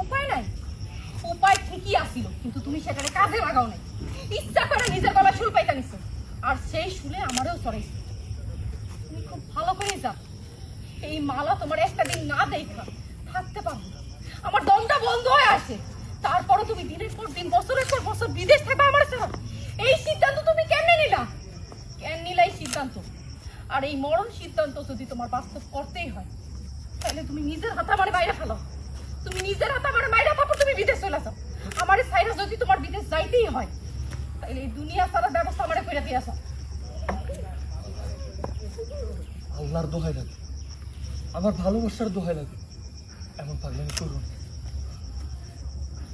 উপায় নাই? উপায় ঠিকই আসিল, কিন্তু তুমি সেটাকে কাজে লাগাও নাই। ইচ্ছা করে নিজের গলায় শুল পাইতা নিছো, আর সেই শুলে আমারও চড়াইছো। তুমি খুব ভালো করে যাও, এই মালা তোমার একটা দিন না দেখা থাকতে পারবো না। আমার দমটা বন্ধ হয়ে আসে। তারপরও তুমি দিনের পর দিন, বছরের পর বছর বিদেশ থাকবে আমার ছাড়া। এই সিদ্ধান্ত তুমি কেন নিলা? কেন নিলা এই সিদ্ধান্ত? আর এই মরণ সিদ্ধান্ত যদি তোমার বাস্তব করতেই হয়, তাহলে তুমি নিজের হাতে আমার বাইরে ফেলো। তুমি নিজের হাতে আমার বাইরে, তারপর তুমি বিদেশ চলে যাও। আমার সাইরা যদি তোমার বিদেশ যাইতেই হয়, তাহলে এই দুনিয়া সারা ব্যবস্থা আমার করে দিয়ে আসো। আল্লাহর দোহাই লাগে, আমার ভালোবাসার দোহাই লাগে, এমন পাগলামি করুন।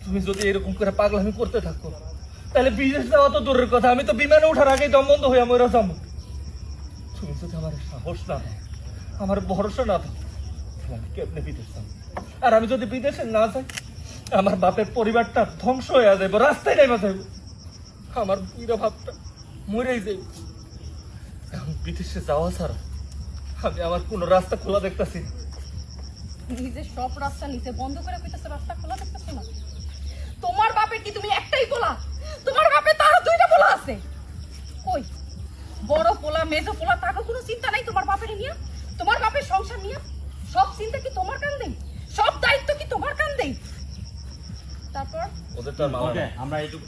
তুমি যদি এরকম করে পাগলামি করতে থাকো, তাহলে বিদেশ যাওয়া তো দূরের কথা, আমি তো বিমানে ওঠার আগেই দম বন্ধ হয়ে মরে যাবো। তুমি যদি আমার সাহস না দাও, আমার ভরসা না দাও, তাহলে আমি কেমনে বিদেশ যাবো? আর আমি যদি বিদেশে না যাই, আমার বাপের পরিবারটা ধ্বংস হয়ে যাবো, রাস্তায় নেমে যাইব, আমার পুরো ভাবটা মরেই যাইব। এখন বিদেশে যাওয়া ছাড়া আমি আমার কোনো রাস্তা খোলা দেখতেছি না। নিজের সব রাস্তা নিচে বন্ধ করে কইতেছে রাস্তা খোলা দেখতেছ না? তোমার বাপে কি তুমি একটাই পোলা? তোমার বাপে তারও দুইটা পোলা আছে। কই বড় পোলা, মেজো পোলা, তারও কোনো চিন্তা নাই তোমার বাপের নিয়ে? তোমার বাপের সংসার নিয়ে সব চিন্তা কি তোমার কান্দে? সব দায়িত্ব কি তোমার কান্দে? তারপর ওদের তো আর মামা নাই। আমরা এইটুকু